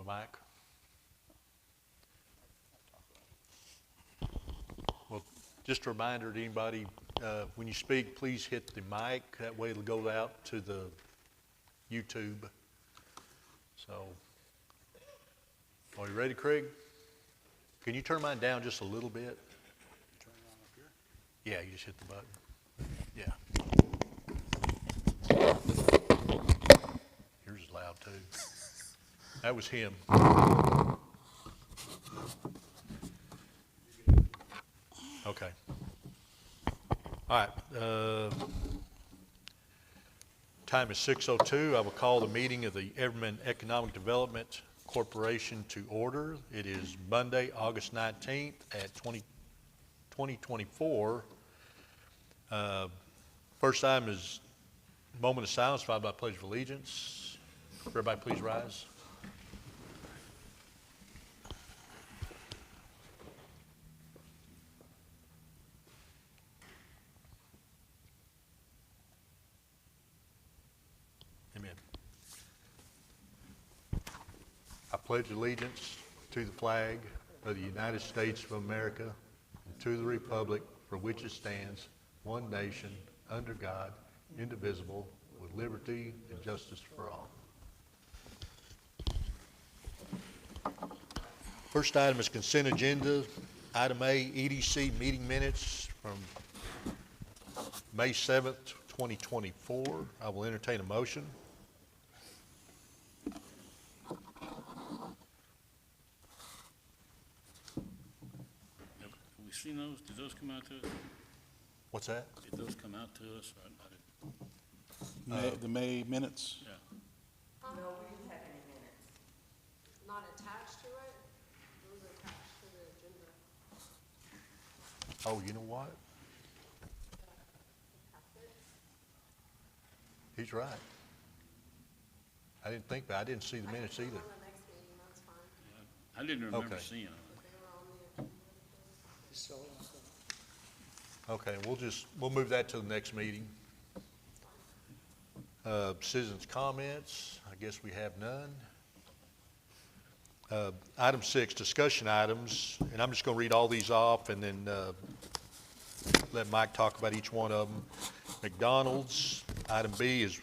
mic. Well, just a reminder to anybody, when you speak, please hit the mic. That way it'll go out to the YouTube. So, are you ready, Craig? Can you turn mine down just a little bit? Turn it on up here? Yeah, you just hit the button. Yeah. Yours is loud too. That was him. Okay. All right. Time is 6:02. I will call the meeting of the Everman Economic Development Corporation to order. It is Monday, August 19th at 2024. First item is moment of silence followed by Pledge of Allegiance. Everybody please rise. Amen. I pledge allegiance to the flag of the United States of America and to the republic for which it stands, one nation, under God, indivisible, with liberty and justice for all. First item is consent agenda. Item A, EDC meeting minutes from May 7th, 2024. I will entertain a motion. Have we seen those? Did those come out to us? What's that? Did those come out to us? I didn't. The May minutes? Yeah. No, we didn't have any minutes. Not attached to it? Those are attached to the agenda. Oh, you know what? He's right. I didn't think that. I didn't see the minutes either. On the next meeting, that's fine. I didn't remember Okay. seeing them. They were on the agenda. Okay, we'll move that to the next meeting. Citizens' comments, I guess we have none. Item 6, discussion items, and I'm just going to read all these off and then let Mike talk about each one of them. McDonald's. Item B is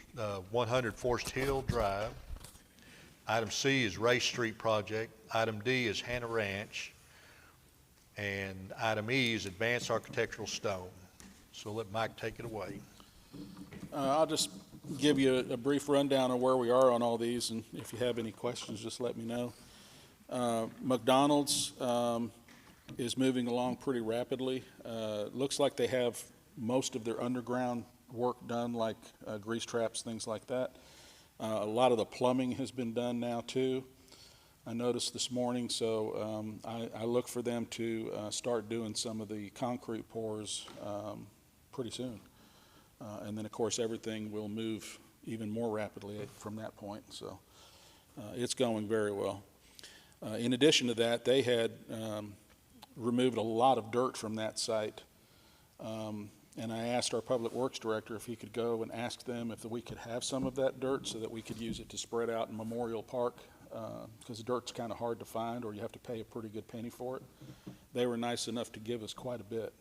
100 Forest Hill Drive. Item C is Race Street Project. Item D is Hannah Ranch. And item E is Advanced Architectural Stone. So let Mike take it away. I'll just give you a brief rundown of where we are on all these, and if you have any questions, just let me know. McDonald's is moving along pretty rapidly. Looks like they have most of their underground work done, like grease traps, things like that. A lot of the plumbing has been done now too, I noticed this morning, so I look for them to start doing some of the concrete pours pretty soon. And then, of course, everything will move even more rapidly from that point, so it's going very well. In addition to that, they had removed a lot of dirt from that site, and I asked our Public Works Director if he could go and ask them if we could have some of that dirt so that we could use it to spread out in Memorial Park, because the dirt's kind of hard to find, or you have to pay a pretty good penny for it. They were nice enough to give us quite a bit.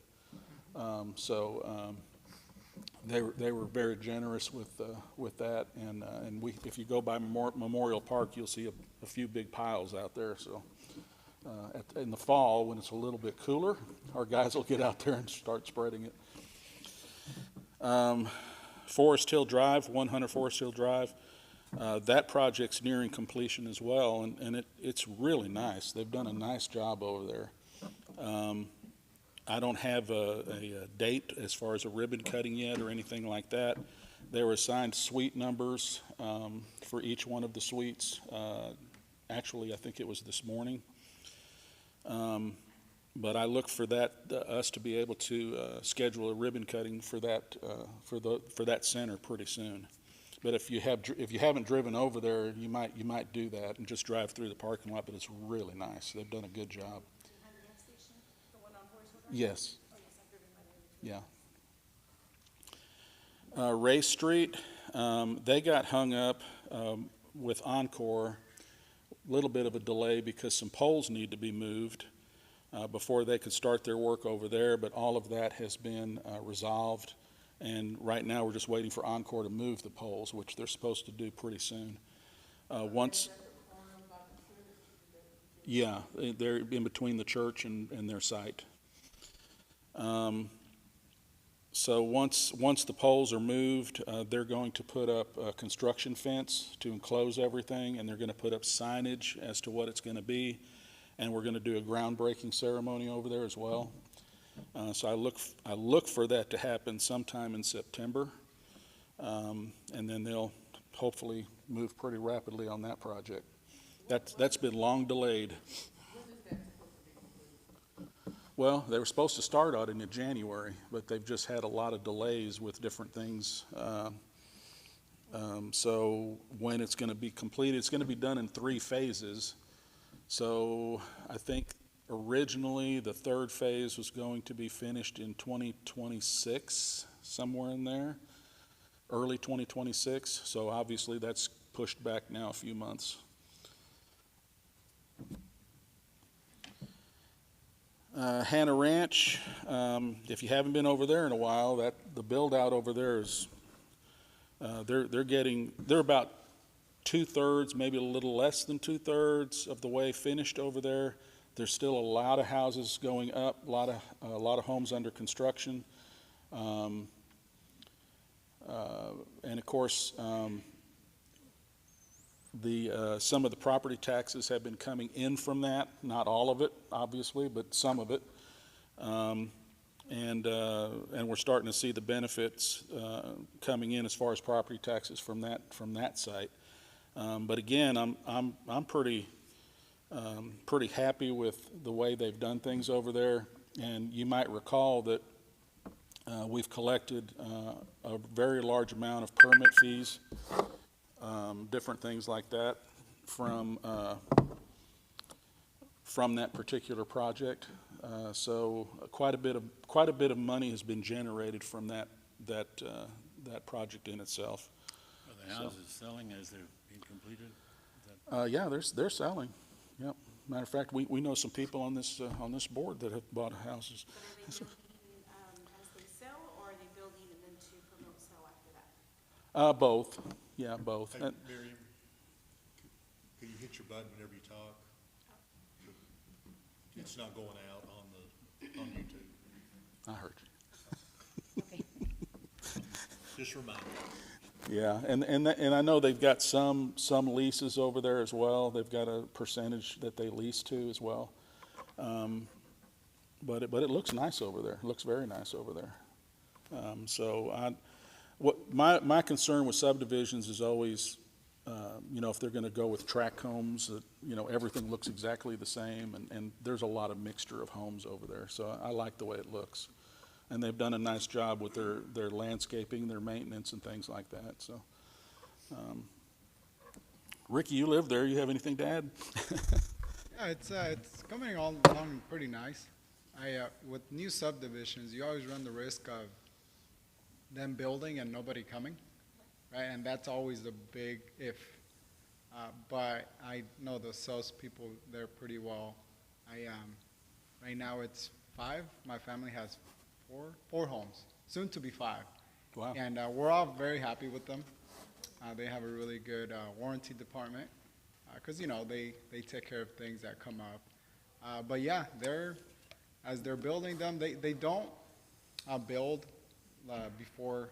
They were very generous with that, and if you go by Memorial Park, you'll see a few big piles out there. So in the fall, when it's a little bit cooler, our guys will get out there and start spreading it. Forest Hill Drive, 100 Forest Hill Drive, that project's nearing completion as well, and it's really nice. They've done a nice job over there. I don't have a date as far as a ribbon cutting yet or anything like that. They were assigned suite numbers for each one of the suites. Actually, I think it was this morning. But I look for us to be able to schedule a ribbon cutting for that for that center pretty soon. But if you haven't driven over there, you might do that and just drive through the parking lot. But it's really nice. They've done a good job. Yes. Yeah. Race Street, they got hung up with Encore little bit of a delay because some poles need to be moved before they could start their work over there, but all of that has been resolved. And right now, we're just waiting for Encore to move the poles, which they're supposed to do pretty soon. Once, yeah, they're in between the church and their site. So once the poles are moved, they're going to put up a construction fence to enclose everything, and they're going to put up signage as to what it's going to be, and we're going to do a groundbreaking ceremony over there as well. So I look for that to happen sometime in September, and then they'll hopefully move pretty rapidly on that project. That's been long delayed. Well, they were supposed to start out in January, but they've just had a lot of delays with different things. So when it's going to be completed, it's going to be done in 3 phases. So I think originally the 3rd phase was going to be finished in 2026, somewhere in there, early 2026. So obviously that's pushed back now a few months. Hannah Ranch, if you haven't been over there in a while, the build out over there is, they're about 2/3, maybe a little less than 2/3 of the way finished over there. There's still a lot of houses going up, a lot of homes under construction. And of course, some of the property taxes have been coming in from that, not all of it, obviously, but some of it. And we're starting to see the benefits coming in as far as property taxes from that site. But again, I'm pretty happy with the way they've done things over there. And you might recall that we've collected a very large amount of permit fees, different things like that from that particular project. So quite a bit of money has been generated from that project in itself. Are the houses selling as they're being completed? Is Yeah, they're selling. Yep. Matter of fact, we know some people on this board that have bought houses. But are they building, as they sell, or are they building and then to promote sale after that? Both. Yeah, both. Hey, Miriam, can you hit your button whenever you talk? It's not going out on YouTube. I heard you. Just remind me. Yeah, and I know they've got some leases over there as well. They've got a percentage that they lease to as well. But it looks nice over there. It looks very nice over there. My concern with subdivisions is always, if they're going to go with tract homes, that everything looks exactly the same, and there's a lot of mixture of homes over there. So I like the way it looks. And they've done a nice job with their landscaping, their maintenance, and things like that. So, Ricky, you live there. You have anything to add? Yeah, it's coming along pretty nice. With new subdivisions, you always run the risk of them building and nobody coming, right? And that's always the big if. But I know the sales people there pretty well. Right now it's 5. My family has four homes, soon to be 5. Wow. And we're all very happy with them. They have a really good warranty department because they take care of things that come up. But yeah, as they're building them, they don't build before,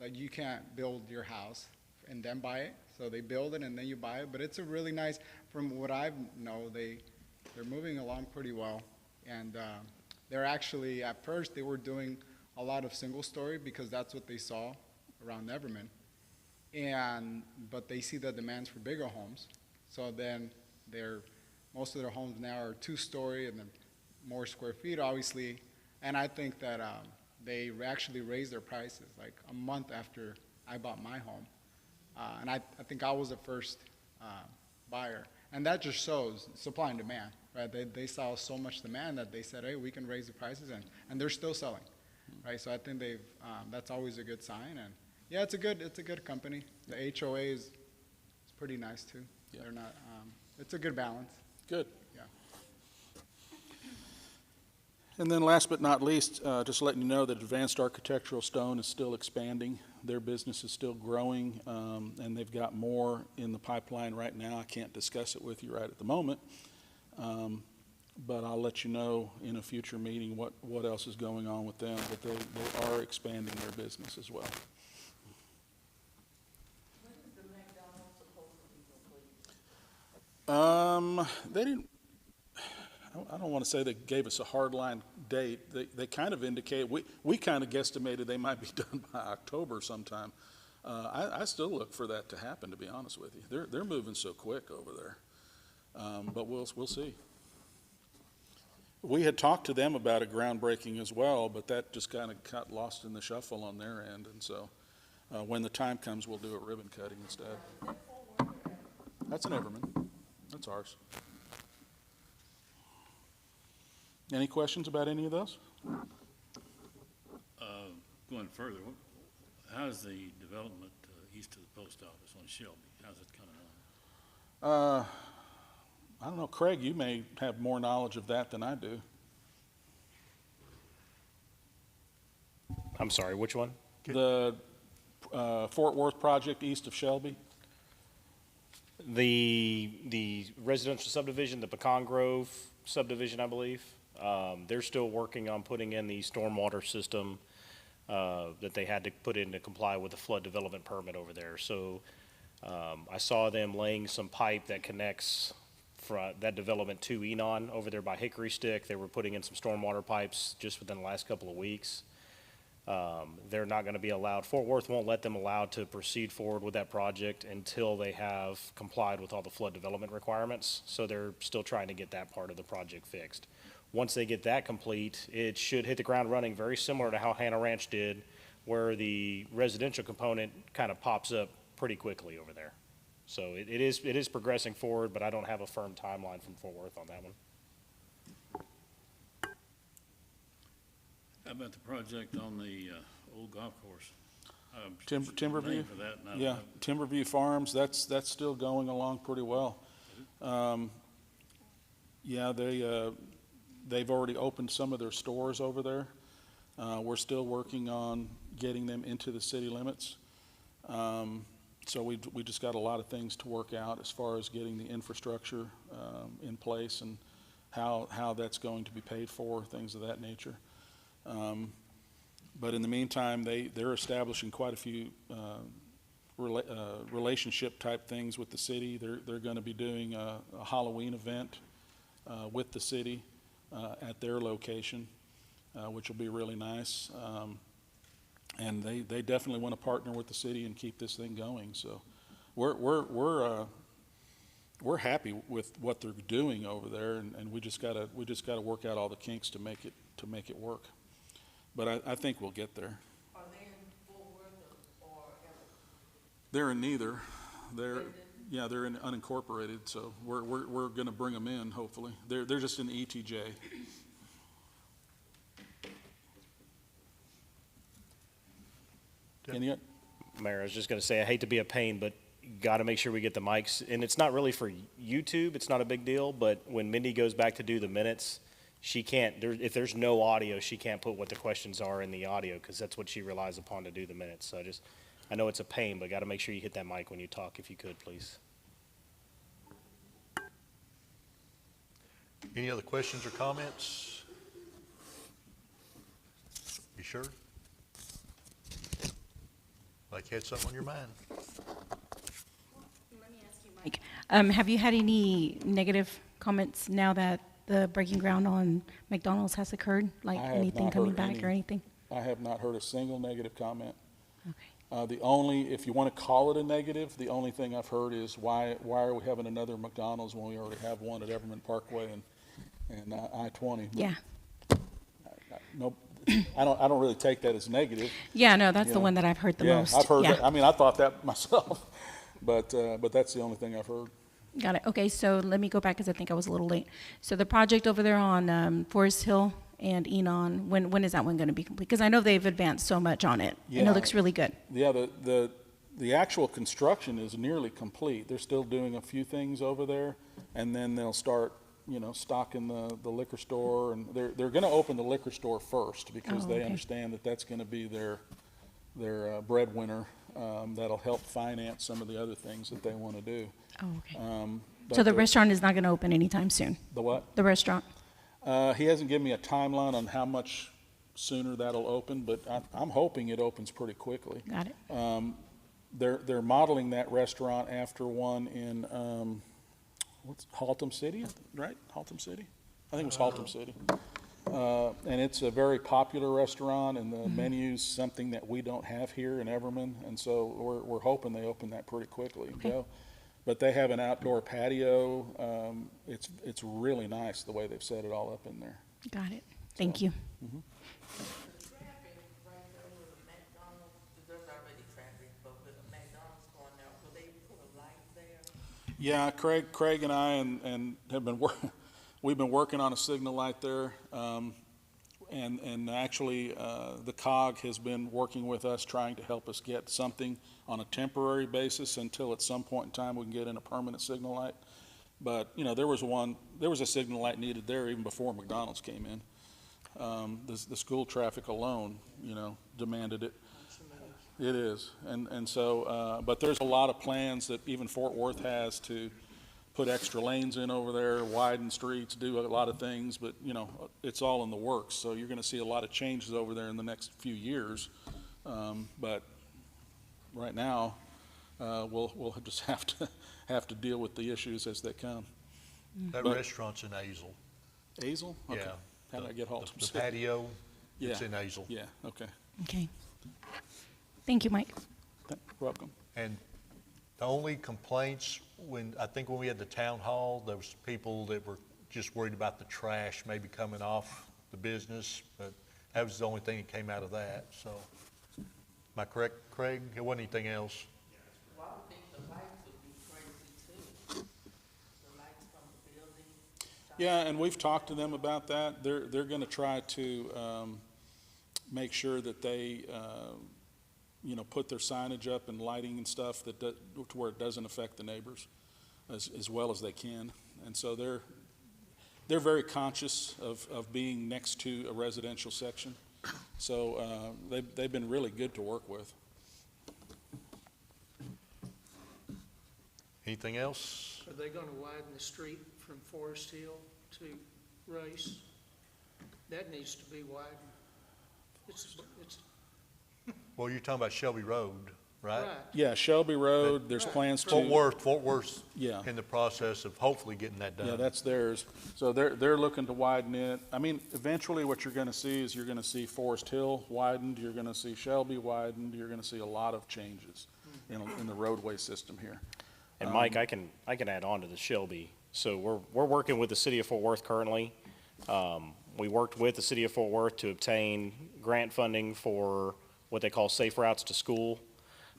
like you can't build your house and then buy it. So they build it and then you buy it. But it's a really nice, from what I know, they're moving along pretty well. And they're actually, at first, they were doing a lot of single story because that's what they saw around Everman. But they see the demands for bigger homes. So then most of their homes now are 2-story and then more square feet, obviously. And I think that they actually raised their prices like a month after I bought my home. And I think I was the first buyer. And that just shows supply and demand, right? They saw so much demand that they said, hey, we can raise the prices, and they're still selling, right? So I think that's always a good sign. And yeah, it's a good company. The HOA is pretty nice too. Yeah. They're not, it's a good balance, Good. yeah. And then last but not least, just letting you know that Advanced Architectural Stone is still expanding. Their business is still growing, and they've got more in the pipeline right now. I can't discuss it with you right at the moment, but I'll let you know in a future meeting what else is going on with them. But they are expanding their business as well. When is the McDonald's supposed to be complete? They didn't, I don't want to say they gave us a hardline date. They kind of indicate, we kind of guesstimated they might be done by October sometime. I still look for that to happen, to be honest with you. They're moving so quick over there. But we'll see. We had talked to them about a groundbreaking as well, but that just kind of got lost in the shuffle on their end. And so when the time comes, we'll do a ribbon cutting instead. That's an Everman. That's ours. Any questions about any of those? Going further, how's the development east of the post office on Shelby? How's it coming along? I don't know, Craig, you may have more knowledge of that than I do. I'm sorry, which one? The Fort Worth project east of Shelby? The residential subdivision, the Pecan Grove subdivision, I believe. They're still working on putting in the stormwater system that they had to put in to comply with the flood development permit over there. So I saw them laying some pipe that connects that development to Enon over there by Hickory Stick. They were putting in some stormwater pipes just within the last couple of weeks. They're not going to be allowed, Fort Worth won't let them allowed to proceed forward with that project until they have complied with all the flood development requirements. So they're still trying to get that part of the project fixed. Once they get that complete, it should hit the ground running, very similar to how Hannah Ranch did, where the residential component kind of pops up pretty quickly over there. So it is progressing forward, but I don't have a firm timeline from Fort Worth on that one. How about the project on the old golf course? Timberview? Name for that, and I don't Yeah, know. Timberview Farms, that's still going along pretty well. Yeah, they've already opened some of their stores over there. We're still working on getting them into the city limits. So we just got a lot of things to work out as far as getting the infrastructure in place and how that's going to be paid for, things of that nature. But in the meantime, they're establishing quite a few relationship type things with the city. They're going to be doing a Halloween event with the city at their location, which will be really nice. And they definitely want to partner with the city and keep this thing going. So we're happy with what they're doing over there, and we just gotta work out all the kinks to make it work. But I think we'll get there. Are they in Fort Worth or Everett? They're in neither. They're in unincorporated. So we're going to bring them in. Hopefully, they're just in ETJ. Any? Mayor, I was just going to say, I hate to be a pain, but got to make sure we get the mics. And it's not really for YouTube. It's not a big deal. But when Mindy goes back to do the minutes, she can't, if there's no audio, she can't put what the questions are in the audio because that's what she relies upon to do the minutes. So I know it's a pain, but got to make sure you hit that mic when you talk, if you could, please. Any other questions or comments? You sure? Like you had something on your mind? Let me ask you, Mike. Have you had any negative comments now that the breaking ground on McDonald's has occurred? Like I have anything not coming heard back any. or anything? I have not heard a single negative comment. Okay. The only, if you want to call it a negative, the only thing I've heard is why are we having another McDonald's when we already have one at Everman Parkway and I-20? But Yeah. No, I don't really take that as negative. Yeah, no, that's You the know. one that I've heard the Yeah, most. I've heard Yeah. that. I mean, I thought that myself, but that's the only thing I've heard. Got it. Okay, so let me go back because I think I was a little late. So the project over there on Forest Hill and Enon, when is that one going to be complete? Because I know they've advanced so much on it, and Yeah. it looks really good. Yeah, the actual construction is nearly complete. They're still doing a few things over there, and then they'll start, stocking the liquor store, and they're gonna open the liquor store first, because Oh, they okay. understand that that's gonna be their breadwinner, that'll help finance some of the other things that they wanna do. Oh, okay. But So the restaurant is not going to open anytime soon? The what? The restaurant? He hasn't given me a timeline on how much sooner that'll open, but I'm hoping it opens pretty quickly. Got it. They're modeling that restaurant after one in, Haltom City, right? Haltom City? I think it was Haltom City. And it's a very popular restaurant, and the menu's something that we don't have here in Everman, and so we're hoping they open that pretty quickly. Okay. But they have an outdoor patio. It's really nice the way they've set it all up in there. Got it. Thank you. The traffic right there with the McDonald's, there's already traffic, but with the McDonald's going there, will they put a light there? Yeah, Craig and I and have been we've been working on a signal light there, and actually the COG has been working with us, trying to help us get something on a temporary basis until at some point in time we can get in a permanent signal light. But there was a signal light needed there even before McDonald's came in. The school traffic alone, demanded it. It is, and so, but there's a lot of plans that even Fort Worth has to put extra lanes in over there, widen streets, do a lot of things, but, it's all in the works. So you're gonna see a lot of changes over there in the next few years. But right now, we'll just have to deal with the issues as they come. That But- restaurant's in Hazel. Hazel? Okay. Yeah. How did I get Haltom The City? patio, it's Yeah. in Hazel. Yeah, okay. Okay. Thank you, Mike. Welcome. And the only complaints I think when we had the town hall, there was people that were just worried about the trash maybe coming off the business, but that was the only thing that came out of that, so. Am I correct, Craig? There wasn't anything else? Well, I would think the lights would be crazy too. The lights from the building. Yeah, and we've talked to them about that. They're gonna try to, make sure that they, put their signage up and lighting and stuff to where it doesn't affect the neighbors as well as they can. And so they're very conscious of being next to a residential section. So, they've been really good to work with. Anything else? Are they gonna widen the street from Forest Hill to Race? That needs to be widened. It's Well, you're talking about Shelby Road, right? right. Yeah, Shelby Road, there's Right. plans to. Fort Worth's Yeah. in the process of hopefully getting that done. Yeah, that's theirs. So they're looking to widen it. I mean, eventually what you're gonna see is you're gonna see Forest Hill widened, you're gonna see Shelby widened, you're gonna see a lot of changes in the roadway system here. And Mike, I can add on to the Shelby. So we're working with the city of Fort Worth currently. We worked with the city of Fort Worth to obtain grant funding for what they call Safe Routes to School.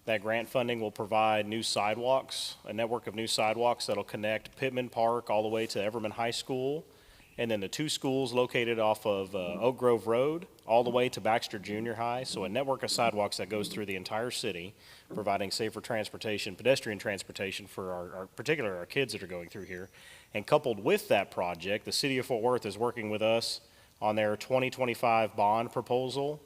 That grant funding will provide new sidewalks, a network of new sidewalks that'll connect Pittman Park all the way to Everman High School, and then the two schools located off of Oak Grove Road all the way to Baxter Junior High. So a network of sidewalks that goes through the entire city, providing safer transportation, pedestrian transportation for particularly our kids that are going through here. And coupled with that project, the city of Fort Worth is working with us on their 2025 bond proposal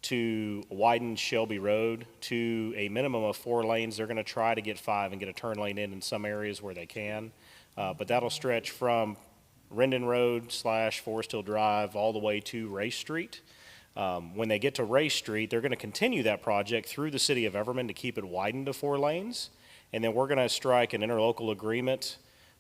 to widen Shelby Road to a minimum of 4 lanes. They're going to try to get 5 and get a turn lane in some areas where they can. But that'll stretch from Rendon Road / Forest Hill Drive all the way to Race Street. When they get to Race Street, they're going to continue that project through the city of Everman to keep it widened to 4 lanes. And then we're going to strike an interlocal agreement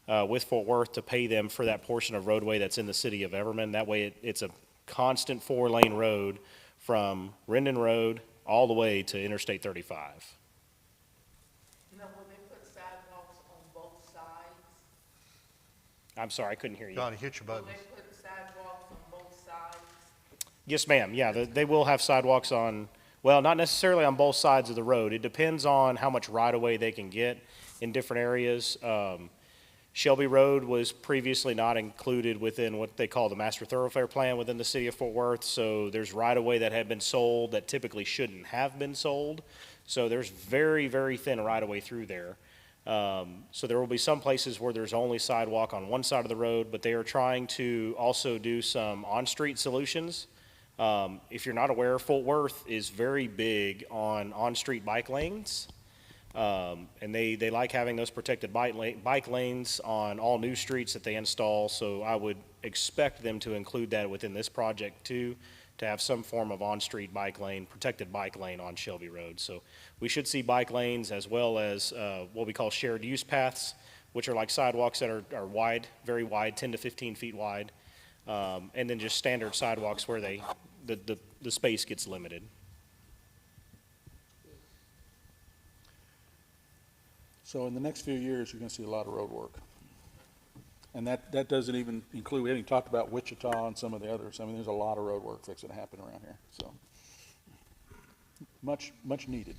with Fort Worth to pay them for that portion of roadway that's in the city of Everman. That way it's a constant 4-lane road from Rendon Road all the way to Interstate 35. Now, will they put sidewalks on both sides? I'm sorry, I couldn't hear you. Johnny, hit your Will button. they put sidewalks on both sides? Yes, ma'am. Yeah, they will have sidewalks on, well, not necessarily on both sides of the road. It depends on how much right-of-way they can get in different areas. Shelby Road was previously not included within what they call the master thoroughfare plan within the city of Fort Worth, so there's right-of-way that had been sold that typically shouldn't have been sold. So there's very, very thin right-of-way through there. So there will be some places where there's only sidewalk on one side of the road, but they are trying to also do some on-street solutions. If you're not aware, Fort Worth is very big on on-street bike lanes. And they like having those protected bike lanes on all new streets that they install, so I would expect them to include that within this project too, to have some form of on-street bike lane, protected bike lane on Shelby Road. So we should see bike lanes as well as what we call shared use paths, which are like sidewalks that are wide, very wide, 10 to 15 feet wide, and then just standard sidewalks where the space gets limited. So in the next few years, you're gonna see a lot of road work. And that doesn't even include, we haven't even talked about Wichita and some of the others. I mean, there's a lot of road work that's gonna happen around here, so. Much needed.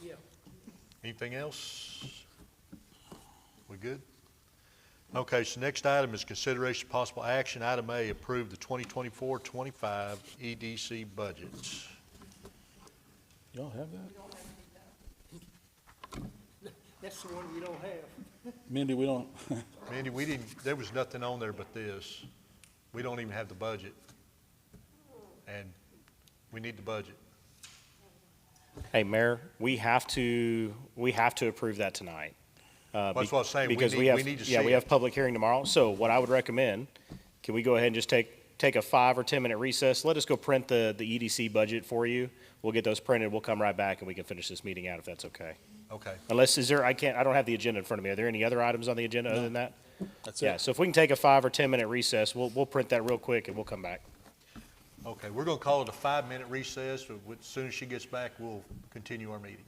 Yeah. Anything else? We good? Okay, so next item is consideration of possible action. Item A, approve the 2024-25 EDC budget. Y'all have that? That's the one we don't have. Mindy, we don't, Mandy, there was nothing on there but this. We don't even have the budget. And we need the budget. Hey, Mayor, we have to approve that tonight. That's what I was saying. Because We need to see yeah, we it. have public hearing tomorrow. So what I would recommend, can we go ahead and just take a 5 or 10 minute recess? Let us go print the EDC budget for you. We'll get those printed. We'll come right back and we can finish this meeting out if that's okay. Okay. Unless, I don't have the agenda in front of me. Are there any other items on the agenda other than that? that's Yeah, it. so if we can take a 5 or 10 minute recess, we'll print that real quick and we'll come back. Okay, we're gonna call it a 5-minute recess. As soon as she gets back, we'll continue our meeting.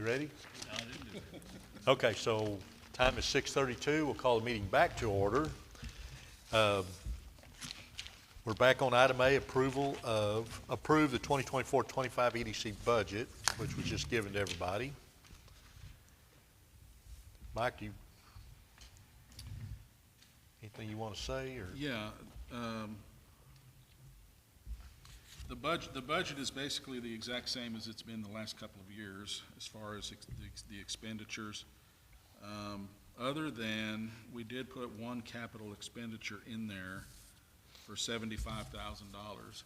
You ready? No, I didn't do that. Okay, so time is 6:32. We'll call the meeting back to order. We're back on item A, approve the 2024-25 EDC budget, which was just given to everybody. Mike, anything you want to say, or? Yeah, the budget is basically the exact same as it's been the last couple of years as far as the expenditures. Other than, we did put one capital expenditure in there for $75,000.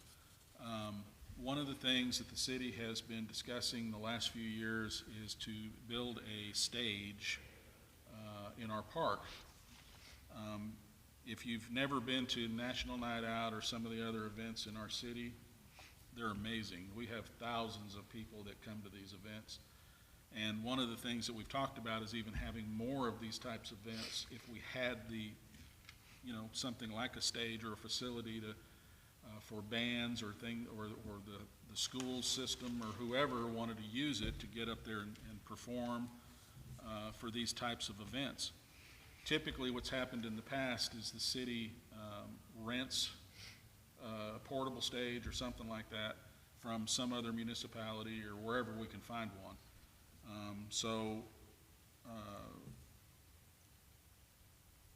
One of the things that the city has been discussing the last few years is to build a stage in our park. If you've never been to National Night Out or some of the other events in our city, they're amazing. We have thousands of people that come to these events. And one of the things that we've talked about is even having more of these types of events if we had something like a stage or a facility for bands or the school system or whoever wanted to use it to get up there and perform for these types of events. Typically, what's happened in the past is the city rents a portable stage or something like that from some other municipality or wherever we can find one.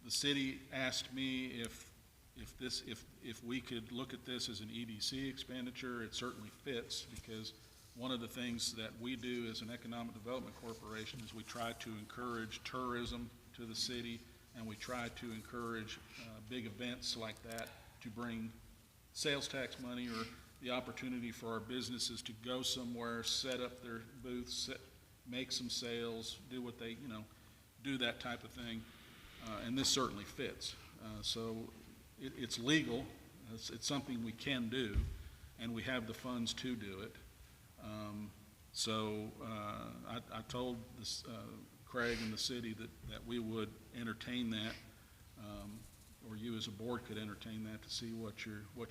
The city asked me if we could look at this as an EDC expenditure. It certainly fits, because one of the things that we do as an economic development corporation is we try to encourage tourism to the city, and we try to encourage big events like that to bring sales tax money or the opportunity for our businesses to go somewhere, set up their booths, make some sales, do what they, do that type of thing. And this certainly fits. So it's legal. It's something we can do, and we have the funds to do it. I told Craig and the city that we would entertain that, or you as a board could entertain that, to see what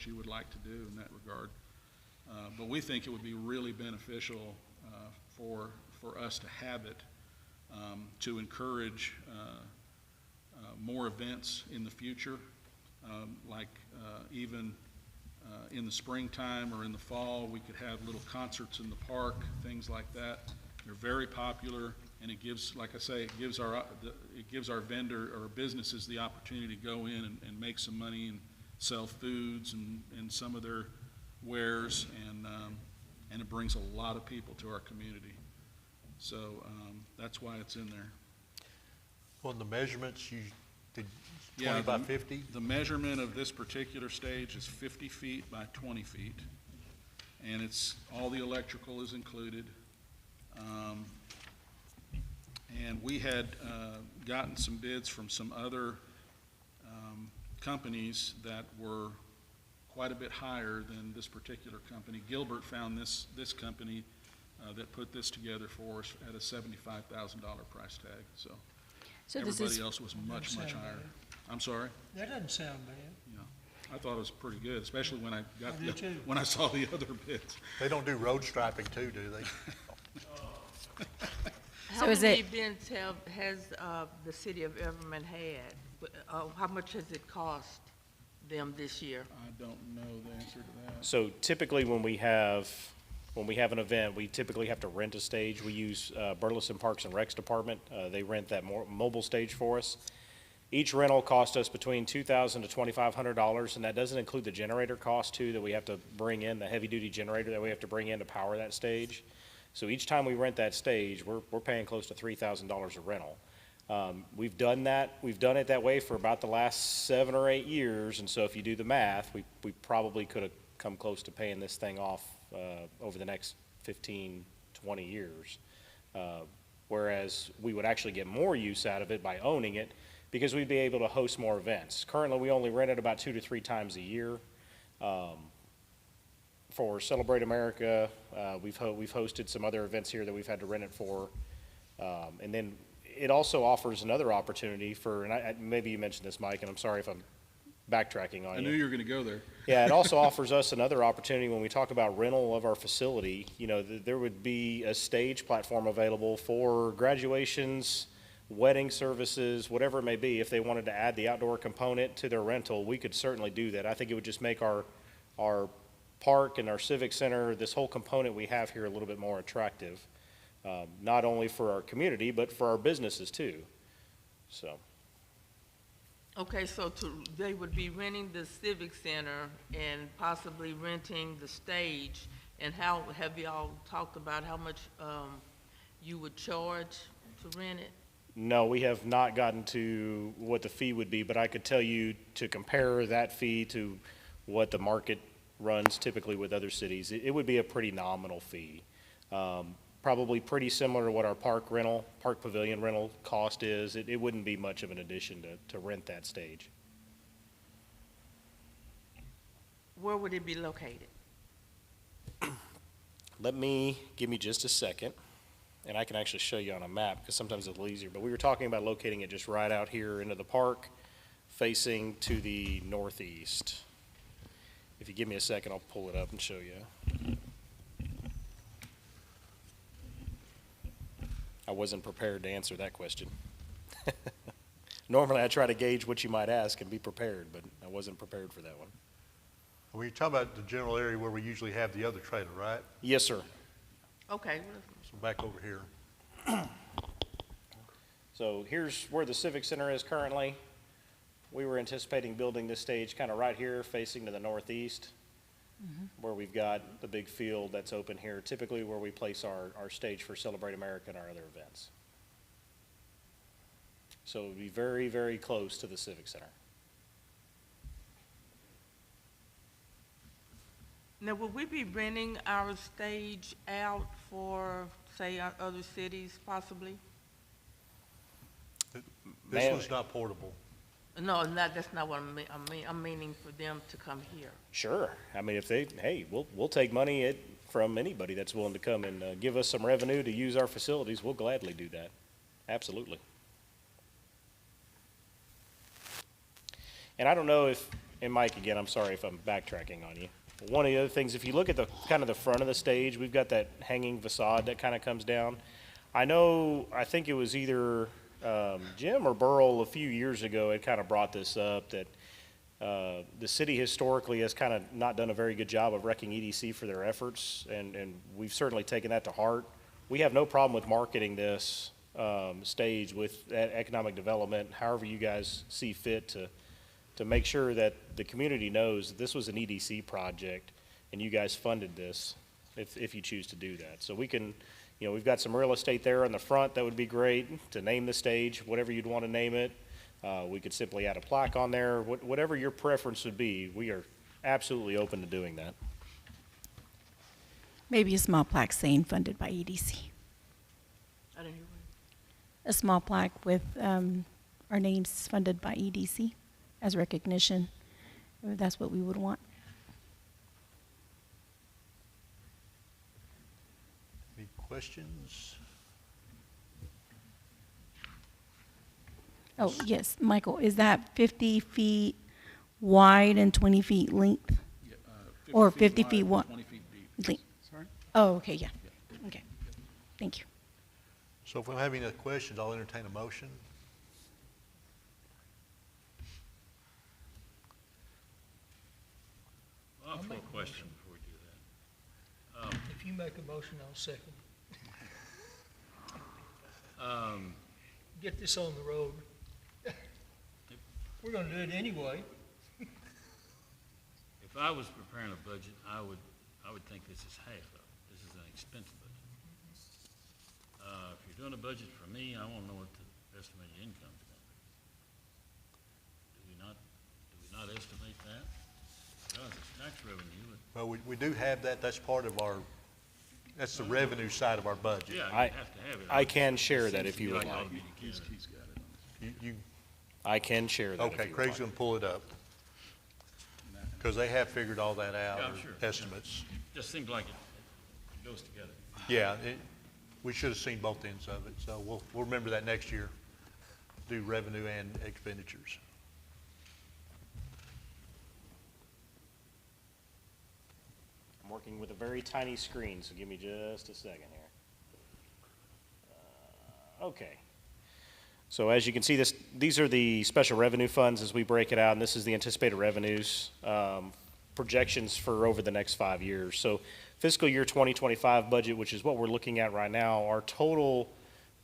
you would like to do in that regard. But we think it would be really beneficial for us to have it, to encourage more events in the future, even in the springtime or in the fall. We could have little concerts in the park, things like that. They're very popular, and it gives, like I say, it gives our vendor or businesses the opportunity to go in and make some money and sell foods and some of their wares, and it brings a lot of people to our community. So that's why it's in there. On the measurements, you did Yeah, 20 by 50? The measurement of this particular stage is 50 feet by 20 feet, and all the electrical is included. And we had gotten some bids from some other companies that were quite a bit higher than this particular company. Gilbert found this company that put this together for us at a $75,000 price tag. So everybody else was much higher. I'm sorry? That doesn't sound bad. Yeah, I thought it was pretty good, especially when I did too. when I saw the other bids. They don't do road striping too, do they? How many events has the city of Everman had? How much has it cost them this year? I don't know the answer to that. So typically when we have an event, we typically have to rent a stage. We use Burleson Parks and Recs Department. They rent that mobile stage for us. Each rental costs us between $2,000 to $2,500, and that doesn't include the generator cost too, that we have to bring in, the heavy-duty generator that we have to bring in to power that stage. So each time we rent that stage, we're paying close to $3,000 a rental. We've done it that way for about the last 7 or 8 years, and so if you do the math, we probably could have come close to paying this thing off over the next 15, 20 years. Whereas we would actually get more use out of it by owning it, because we'd be able to host more events. Currently, we only rent it about 2 to 3 times a year. For Celebrate America, we've hosted some other events here that we've had to rent it for. And then it also offers another opportunity for, and maybe you mentioned this, Mike, and I'm sorry if I'm backtracking on I you. knew you were gonna go there. Yeah, it also offers us another opportunity when we talk about rental of our facility. You know, there would be a stage platform available for graduations, wedding services, whatever it may be. If they wanted to add the outdoor component to their rental, we could certainly do that. I think it would just make our park and our civic center, this whole component we have here, a little bit more attractive, not only for our community, but for our businesses too. So. Okay, so they would be renting the civic center and possibly renting the stage, and how, have y'all talked about how much, you would charge to rent it? No, we have not gotten to what the fee would be, but I could tell you to compare that fee to what the market runs typically with other cities, it would be a pretty nominal fee. Probably pretty similar to what our park pavilion rental cost is. It wouldn't be much of an addition to rent that stage. Where would it be located? Give me just a second, and I can actually show you on a map, because sometimes it's a little easier, but we were talking about locating it just right out here into the park, facing to the northeast. If you give me a second, I'll pull it up and show you. I wasn't prepared to answer that question. Normally, I try to gauge what you might ask and be prepared, but I wasn't prepared for that one. Well, you're talking about the general area where we usually have the other trailer, right? Yes, sir. Okay, So back over here. So here's where the Civic Center is currently. We were anticipating building this stage kind of right here facing to the northeast, where we've got the big field that's open here, typically where we place our stage for Celebrate America and our other events. So it would be very, very close to the Civic Center. now will we be renting our stage out for, say, other cities possibly? This Ma'am. one's not portable. No, that's not what I'm meaning for them to come here. Sure. I mean, hey, we'll take money from anybody that's willing to come and give us some revenue to use our facilities. We'll gladly do that. Absolutely. And I don't know and Mike, again, I'm sorry if I'm backtracking on you. One of the other things, if you look at the kind of the front of the stage, we've got that hanging facade that kind of comes down. I think it was either Jim or Burl a few years ago had kind of brought this up, that the city historically has kind of not done a very good job of wrecking EDC for their efforts, and we've certainly taken that to heart. We have no problem with marketing this stage with economic development, however you guys see fit to make sure that the community knows that this was an EDC project and you guys funded this if you choose to do that. So we can, we've got some real estate there in the front that would be great to name the stage, whatever you'd want to name it. We could simply add a plaque on there, whatever your preference would be. We are absolutely open to doing that. Maybe a small plaque saying funded by EDC. I didn't hear A small plaque with our names funded by EDC as recognition. That's what we would want. Any questions? Oh, yes, Michael, is that 50 feet wide and 20 feet length? Yeah, Or 50 feet wide, what? 20 feet deep. Length. Sorry? Oh, okay, yeah. Okay. Thank you. So if we don't have any other questions, I'll entertain a motion. I'll ask a question before we do that. If you make a motion, I'll second. Get this on the road. We're gonna do it anyway. If I was preparing a budget, I would think this is half of it. This is an expense budget. If you're doing a budget for me, I wanna know what the estimated income is gonna be. Do we not estimate that? Because it's tax revenue, but, Well, we do have that. That's part of that's the revenue side of our budget. yeah, I- you have to have it. I can share that Seems if to you me would like like. all you can. He's got it. You, I can share that if okay, you would Craig's like. gonna pull it up. Because they have figured all that out, Yeah, or sure. estimates. Just seems like it goes together. Yeah, we should have seen both ends of it, so we'll remember that next year. Do revenue and expenditures. working with a very tiny screen, so give me just a second here. Okay. So as you can see, these are the special revenue funds as we break it out, and this is the anticipated revenues, projections for over the next 5 years. So fiscal year 2025 budget, which is what we're looking at right now, our total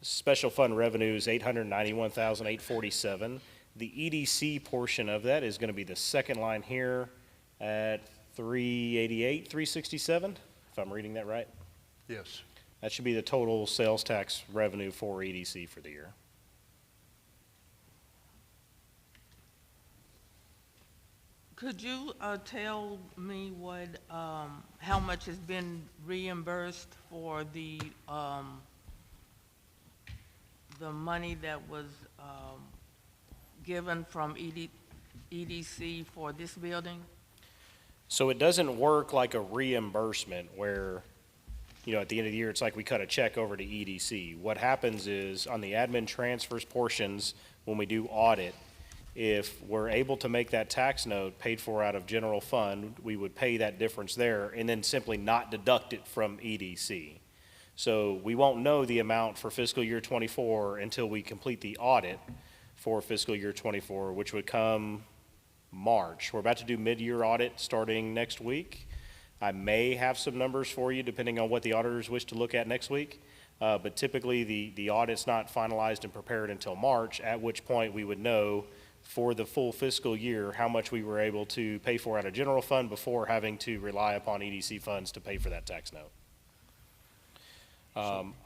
special fund revenue is $891,847. The EDC portion of that is going to be the second line here at 388, 367, if I'm reading that right. Yes. That should be the total sales tax revenue for EDC for the year. Could you tell me what, how much has been reimbursed for the money that was given from EDC for this building? So it doesn't work like a reimbursement where, you know, at the end of the year, it's like we cut a check over to EDC. What happens is on the admin transfers portions, when we do audit, if we're able to make that tax note paid for out of general fund, we would pay that difference there and then simply not deduct it from EDC. So we won't know the amount for fiscal year 24 until we complete the audit for fiscal year 24, which would come March. We're about to do mid-year audit starting next week. I may have some numbers for you depending on what the auditors wish to look at next week. But typically the audit's not finalized and prepared until March, at which point we would know for the full fiscal year how much we were able to pay for out of general fund before having to rely upon EDC funds to pay for that tax note.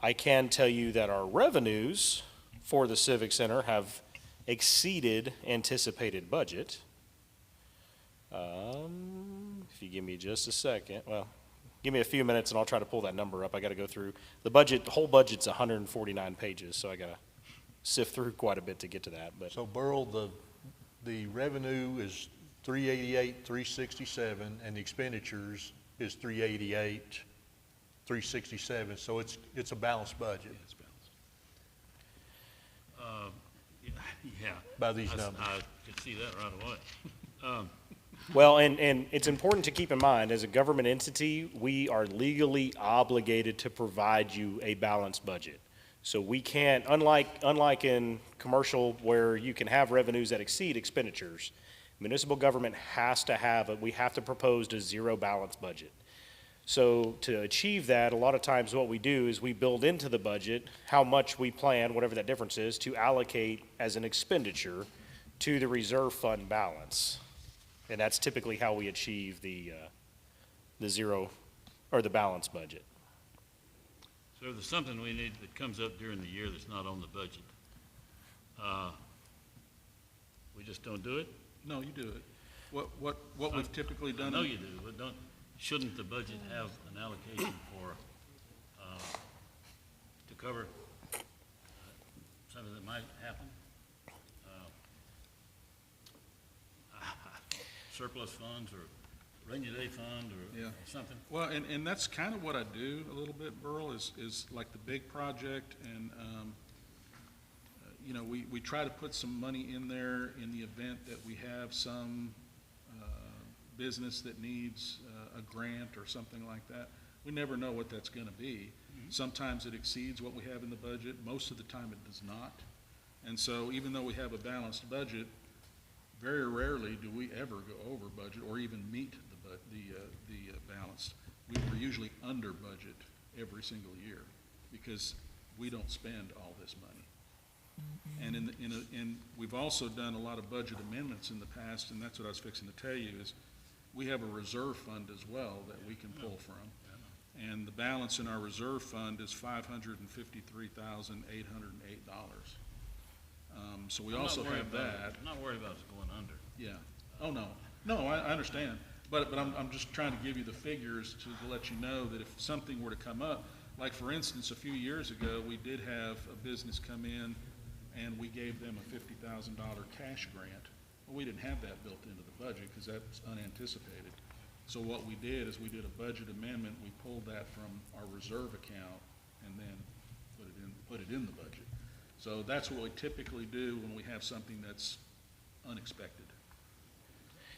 I can tell you that our revenues for the Civic Center have exceeded anticipated budget. If you give me just a second, well, give me a few minutes and I'll try to pull that number up. I got to go through the budget. The whole budget's 149 pages, so I got to sift through quite a bit to get to that. But So Burl, the revenue is 388, 367, and the expenditures is 388, 367. So it's a balanced budget Yeah. by these I numbers. could see that right away. well, and it's important to keep in mind, as a government entity, we are legally obligated to provide you a balanced budget. So we can't, unlike in commercial where you can have revenues that exceed expenditures, municipal government has to have, we have to propose a zero balance budget. So to achieve that, a lot of times what we do is we build into the budget how much we plan, whatever that difference is, to allocate as an expenditure to the reserve fund balance. And that's typically how we achieve the zero or the balanced budget. So if there's something we need that comes up during the year that's not on the budget, we just don't do it? No, you do it. What we've typically I done. know you do, but shouldn't the budget have an allocation for, to cover something that might happen? Surplus funds or rainy day fund or Yeah. something? Well, and that's kind of what I do a little bit, Burl, is like the big project, and, you know, we try to put some money in there in the event that we have some business that needs a grant or something like that. We never know what that's going to be. Sometimes it exceeds what we have in the budget. Most of the time it does not. And so even though we have a balanced budget, very rarely do we ever go over budget or even meet the balance. We're usually under budget every single year because we don't spend all this money. And and we've also done a lot of budget amendments in the past, and that's what I was fixing to tell you, is we have a reserve fund as well that we can pull from. And the balance in our reserve fund is $553,808. So we also have that. I'm not worried about us going under. Yeah. Oh, no. No, I understand. But I'm just trying to give you the figures to let you know that if something were to come up, like for instance, a few years ago, we did have a business come in and we gave them a $50,000 cash grant. Well, we didn't have that built into the budget because that's unanticipated. So what we did is we did a budget amendment. We pulled that from our reserve account and then put it in the budget. So that's what we typically do when we have something that's unexpected.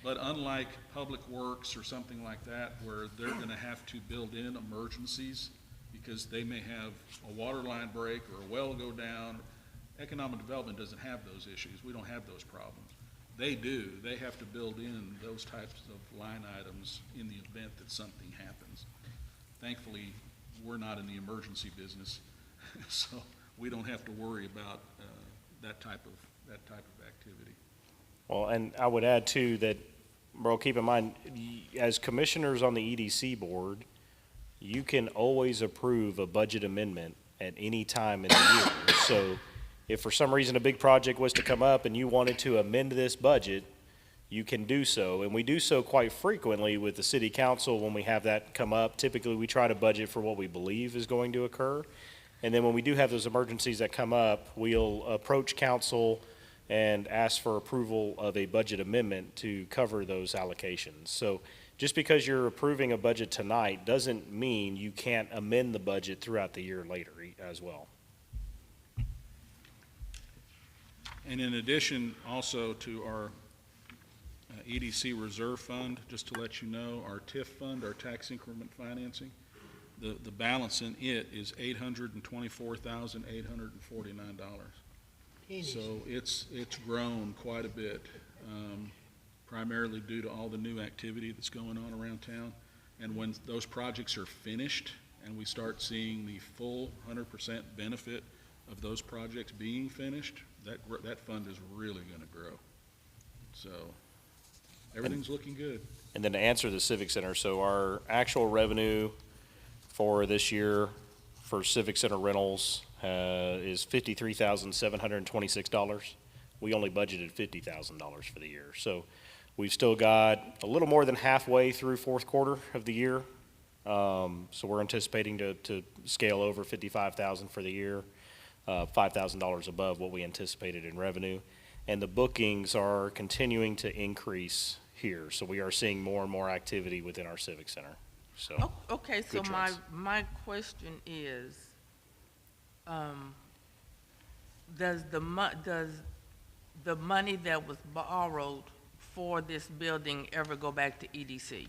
But unlike Public Works or something like that, where they're gonna have to build in emergencies because they may have a water line break or a well go down, economic development doesn't have those issues. We don't have those problems. They do. They have to build in those types of line items in the event that something happens. Thankfully, we're not in the emergency business, so we don't have to worry about that type of activity. Well, and I would add too that, bro, keep in mind, as commissioners on the EDC board, you can always approve a budget amendment at any time in the year. So if for some reason a big project was to come up and you wanted to amend this budget, you can do so. And we do so quite frequently with the city council when we have that come up. Typically, we try to budget for what we believe is going to occur. And then when we do have those emergencies that come up, we'll approach council and ask for approval of a budget amendment to cover those allocations. So just because you're approving a budget tonight doesn't mean you can't amend the budget throughout the year later as well. And in addition, also to our EDC reserve fund, just to let you know, our TIF fund, our tax increment financing, the balance in it is $824,849. So it's grown quite a bit, primarily due to all the new activity that's going on around town. And when those projects are finished and we start seeing the full 100% benefit of those projects being finished, that fund is really going to grow. So everything's looking good. And then to answer the Civic Center, so our actual revenue for this year for Civic Center rentals is $53,726. We only budgeted $50,000 for the year. So we've still got a little more than halfway through fourth quarter of the year. So we're anticipating to scale over $55,000 for the year, $5,000 above what we anticipated in revenue. And the bookings are continuing to increase here. So we are seeing more and more activity within our Civic Center. So Okay, so good trends. my question is, does the money that was borrowed for this building ever go back to EDC?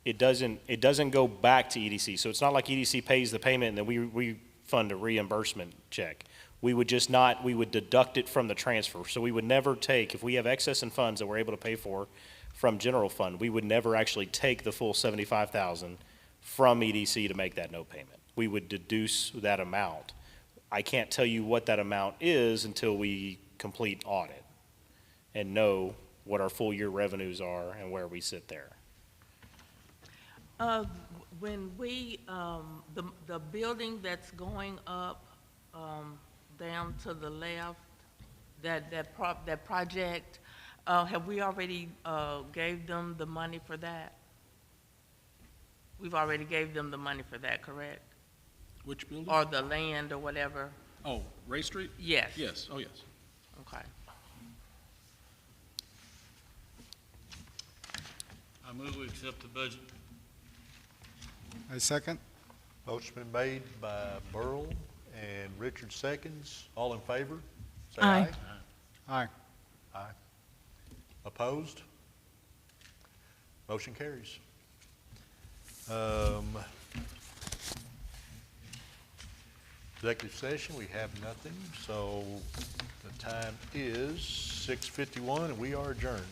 It doesn't go back to EDC. So it's not like EDC pays the payment and then we fund a reimbursement check. We would deduct it from the transfer. So we would never take, if we have excess in funds that we're able to pay for from general fund, we would never actually take the full $75,000 from EDC to make that note payment. We would deduce that amount. I can't tell you what that amount is until we complete audit and know what our full year revenues are and where we sit there. When we, the building that's going up, down to the left, that project, have we already, gave them the money for that? We've already gave them the money for that, correct? Which building? Or the land or whatever? Oh, Ray Street? Yes. Yes, oh yes. Okay. I move we accept the budget. I second. Motion been made by Burl and Richard seconds. All in favor? Say Aye. Aye. Aye. Opposed? Motion carries. Executive session, we have nothing, so the time is 6:51 and we are adjourned.